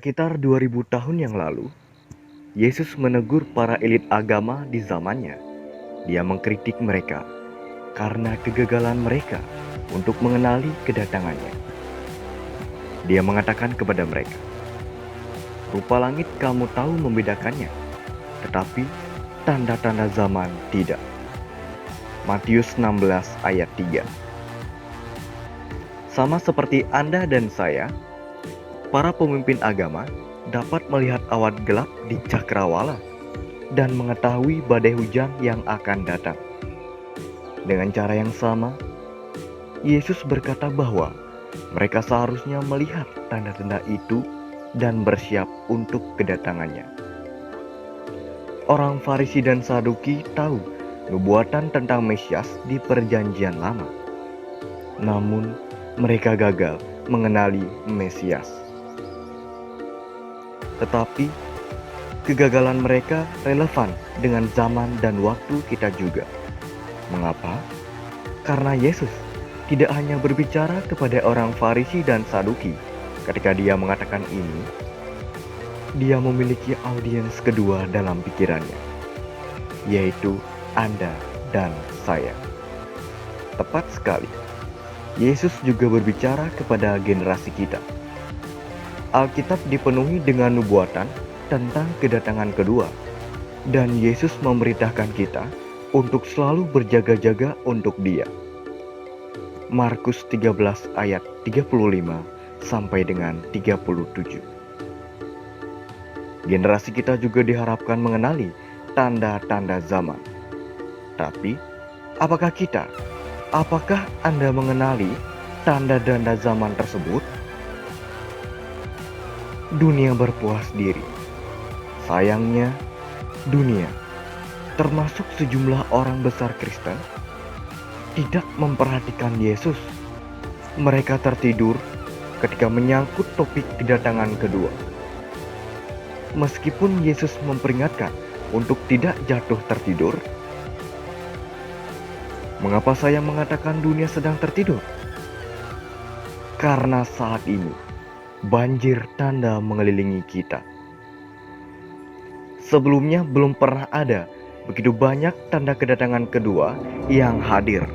Sekitar 2000 tahun yang lalu, Yesus menegur para elit agama di zamannya. Dia mengkritik mereka karena kegagalan mereka untuk mengenali kedatangannya. Dia mengatakan kepada mereka, "Rupa langit kamu tahu membedakannya, tetapi tanda-tanda zaman tidak." Matius 16 ayat 3. Sama seperti Anda dan saya, para pemimpin agama dapat melihat awan gelap di cakrawala dan mengetahui badai hujan yang akan datang. Dengan cara yang sama, Yesus berkata bahwa mereka seharusnya melihat tanda-tanda itu dan bersiap untuk kedatangannya. Orang Farisi dan Saduki tahu nubuatan tentang Mesias di Perjanjian Lama. Namun, mereka gagal mengenali Mesias. Tetapi, kegagalan mereka relevan dengan zaman dan waktu kita juga. Mengapa? Karena Yesus tidak hanya berbicara kepada orang Farisi dan Saduki ketika dia mengatakan ini, dia memiliki audiens kedua dalam pikirannya, yaitu Anda dan saya. Tepat sekali, Yesus juga berbicara kepada generasi kita. Alkitab dipenuhi dengan nubuatan tentang kedatangan kedua, dan Yesus memerintahkan kita untuk selalu berjaga-jaga untuk Dia. Markus 13 ayat 35 sampai dengan 37. Generasi kita juga diharapkan mengenali tanda-tanda zaman. Tapi, apakah Anda mengenali tanda-tanda zaman tersebut? Dunia berpuas diri. Sayangnya, dunia, termasuk sejumlah orang besar Kristen, tidak memperhatikan Yesus. Mereka tertidur ketika menyangkut topik kedatangan kedua. Meskipun Yesus memperingatkan untuk tidak jatuh tertidur, mengapa saya mengatakan dunia sedang tertidur? Karena saat ini banjir tanda mengelilingi kita. Sebelumnya belum pernah ada begitu banyak tanda kedatangan kedua yang hadir.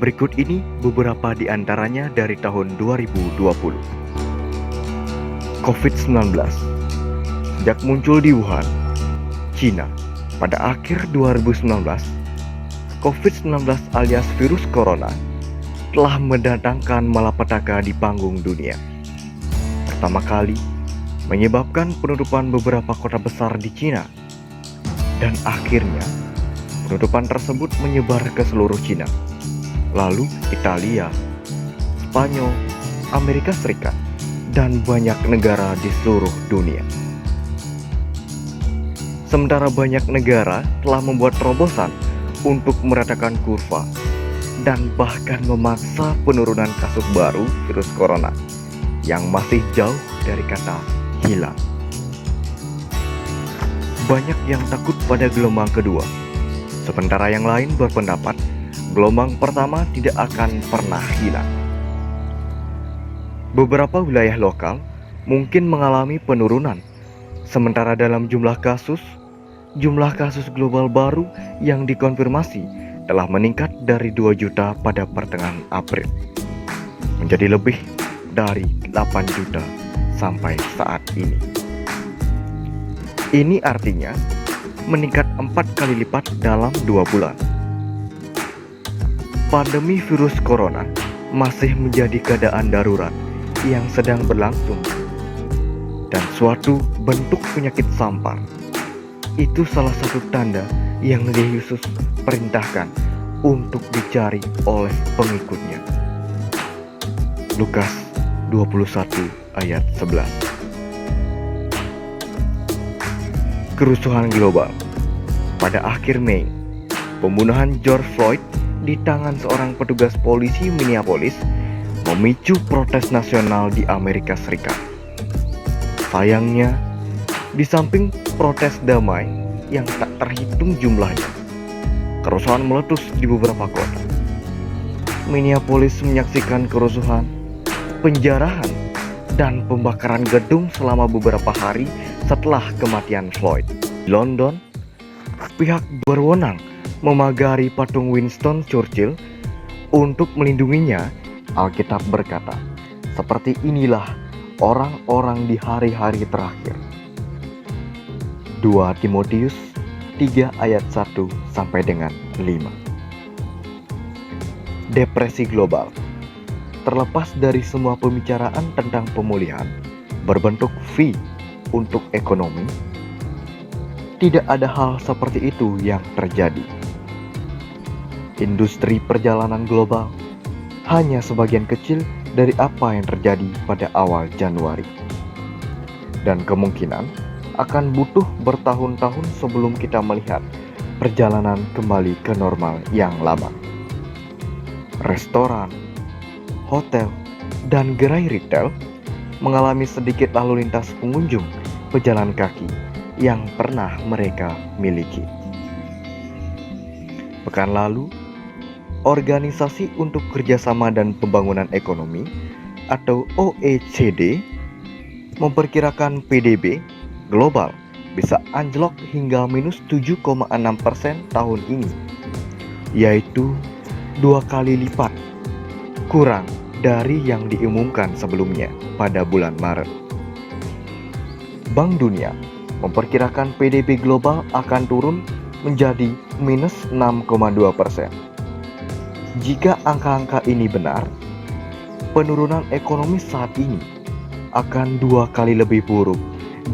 Berikut ini beberapa di antaranya dari tahun 2020. COVID-19 sejak muncul di Wuhan, China pada akhir 2019, COVID-19 alias virus corona telah mendatangkan malapetaka di panggung dunia. Pertama kali menyebabkan penutupan beberapa kota besar di China, dan akhirnya penutupan tersebut menyebar ke seluruh China, lalu Italia, Spanyol, Amerika Serikat, dan banyak negara di seluruh dunia. Sementara banyak negara telah membuat terobosan untuk meratakan kurva dan bahkan memaksa penurunan kasus baru virus corona yang masih jauh dari kata hilang. Banyak yang takut pada gelombang kedua, sementara yang lain berpendapat gelombang pertama tidak akan pernah hilang. Beberapa wilayah lokal mungkin mengalami penurunan, sementara dalam jumlah kasus global baru yang dikonfirmasi telah meningkat dari 2 juta pada pertengahan April menjadi lebih dari 8 juta sampai saat ini. Ini artinya meningkat 4 kali lipat dalam 2 bulan. Pandemi virus corona masih menjadi keadaan darurat yang sedang berlangsung, dan suatu bentuk penyakit sampar. Itu salah satu tanda yang Yesus perintahkan untuk dicari oleh pengikutnya. Lukas 21 ayat 11. Kerusuhan global. Pada akhir Mei, pembunuhan George Floyd di tangan seorang petugas polisi Minneapolis memicu protes nasional di Amerika Serikat. Sayangnya, di samping protes damai yang tak terhitung jumlahnya, kerusuhan meletus di beberapa kota. Minneapolis menyaksikan kerusuhan, penjarahan, dan pembakaran gedung selama beberapa hari setelah kematian Floyd. Di London, pihak berwenang memagari patung Winston Churchill untuk melindunginya. Alkitab berkata, seperti inilah orang-orang di hari-hari terakhir. 2 Timotius 3 ayat 1 sampai dengan 5. Depresi global. Terlepas dari semua pembicaraan tentang pemulihan berbentuk V untuk ekonomi, tidak ada hal seperti itu yang terjadi. Industri perjalanan global hanya sebagian kecil dari apa yang terjadi pada awal Januari. Dan kemungkinan akan butuh bertahun-tahun sebelum kita melihat perjalanan kembali ke normal yang lama. Restoran, hotel, dan gerai retail mengalami sedikit lalu lintas pengunjung pejalan kaki yang pernah mereka miliki. Pekan lalu, Organisasi untuk Kerjasama dan Pembangunan Ekonomi atau OECD memperkirakan PDB global bisa anjlok hingga minus 7,6% tahun ini, yaitu 2 kali lipat kurang dari yang diumumkan sebelumnya pada bulan Maret. Bank Dunia memperkirakan PDB global akan turun menjadi minus 6,2%. Jika angka-angka ini benar, penurunan ekonomi saat ini akan 2 kali lebih buruk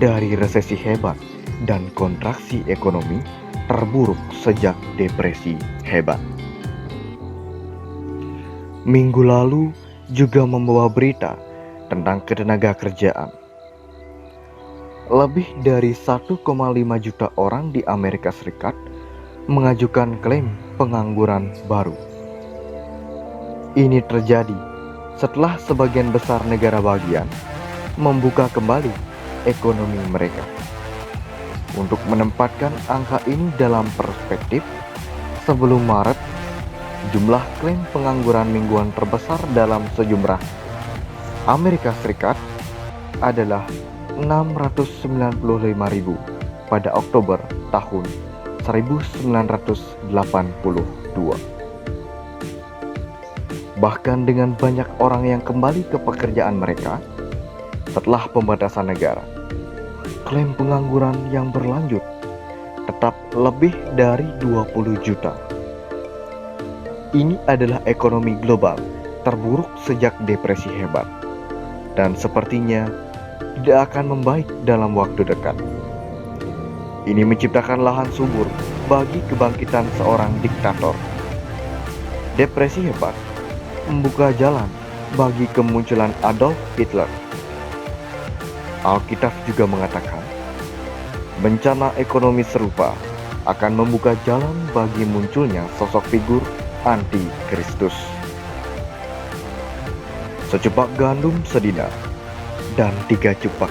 dari resesi hebat dan kontraksi ekonomi terburuk sejak depresi hebat. Minggu lalu juga membawa berita tentang ketenaga kerjaan. Lebih dari 1,5 juta orang di Amerika Serikat mengajukan klaim pengangguran baru. Ini terjadi setelah sebagian besar negara bagian membuka kembali ekonomi mereka. Untuk menempatkan angka ini dalam perspektif, sebelum Maret, jumlah klaim pengangguran mingguan terbesar dalam sejarah Amerika Serikat adalah 695.000 pada Oktober tahun 1982. Bahkan dengan banyak orang yang kembali ke pekerjaan mereka setelah pembatasan negara, klaim pengangguran yang berlanjut tetap lebih dari 20 juta. Ini adalah ekonomi global terburuk sejak depresi hebat, dan sepertinya tidak akan membaik dalam waktu dekat. Ini menciptakan lahan subur bagi kebangkitan seorang diktator. Depresi hebat membuka jalan bagi kemunculan Adolf Hitler. Alkitab juga mengatakan, bencana ekonomi serupa akan membuka jalan bagi munculnya sosok figur anti-Kristus. Secupak gandum sedina dan 3 cupak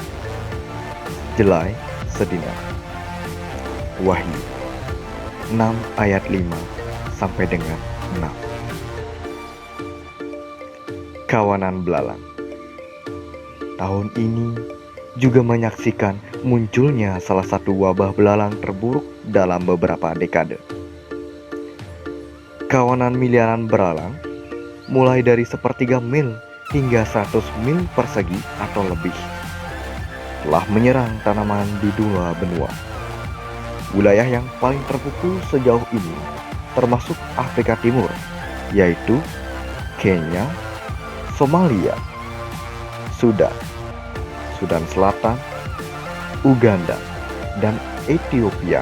jelai sedina. Wahyu 6 ayat 5 sampai dengan 6. Kawanan belalang. Tahun ini juga menyaksikan munculnya salah satu wabah belalang terburuk dalam beberapa dekade. Kawanan miliaran belalang, mulai dari 1/3 mil hingga 100 mil persegi atau lebih, telah menyerang tanaman di 2 benua. Wilayah yang paling terpukul sejauh ini termasuk Afrika Timur, yaitu Kenya, Somalia, Sudan Selatan, Uganda, dan Ethiopia.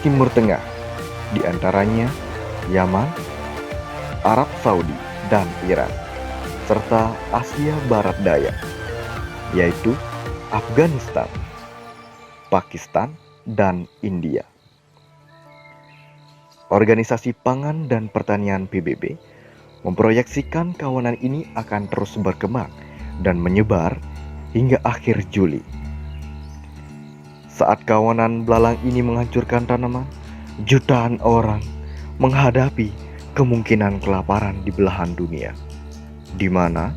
Timur Tengah, di antaranya Yaman, Arab Saudi, dan Iran, serta Asia Barat Daya, yaitu Afghanistan, Pakistan, dan India. Organisasi Pangan dan Pertanian PBB memproyeksikan kawanan ini akan terus berkembang dan menyebar hingga akhir Juli. Saat kawanan belalang ini menghancurkan tanaman, jutaan orang menghadapi kemungkinan kelaparan di belahan dunia, di mana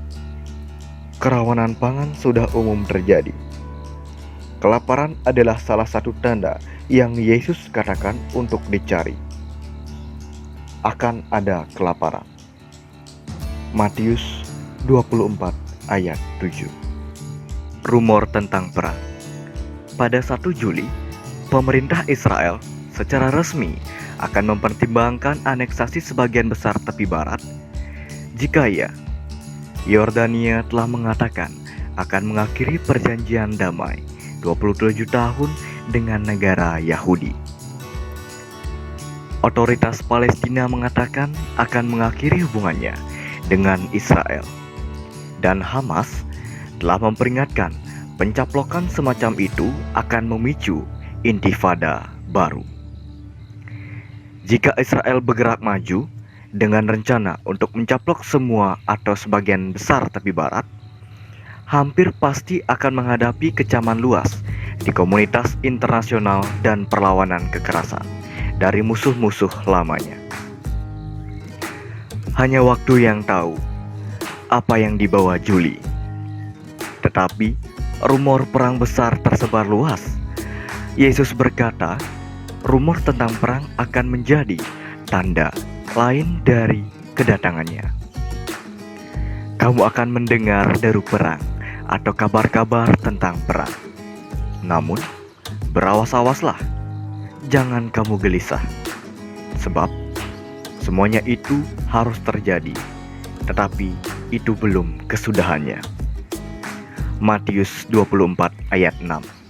Kerawanan pangan sudah umum terjadi. Kelaparan adalah salah satu tanda yang Yesus katakan untuk dicari. Akan ada kelaparan. Matius 24 ayat 7. Rumor tentang perang. Pada 1 Juli, pemerintah Israel secara resmi akan mempertimbangkan aneksasi sebagian besar tepi barat jika Yordania telah mengatakan akan mengakhiri perjanjian damai 27 tahun dengan negara Yahudi. Otoritas Palestina mengatakan akan mengakhiri hubungannya dengan Israel. Dan Hamas telah memperingatkan pencaplokan semacam itu akan memicu intifada baru. Jika Israel bergerak maju dengan rencana untuk mencaplok semua atau sebagian besar tepi barat, hampir pasti akan menghadapi kecaman luas di komunitas internasional dan perlawanan kekerasan dari musuh-musuh lamanya. Hanya waktu yang tahu apa yang dibawa Juli. Tetapi rumor perang besar tersebar luas. Yesus berkata, rumor tentang perang akan menjadi tanda lain dari kedatangannya. Kamu akan mendengar deru perang atau kabar-kabar tentang perang. Namun, berawas-awaslah, jangan kamu gelisah, sebab semuanya itu harus terjadi, tetapi itu belum kesudahannya. Matius 24 ayat 6.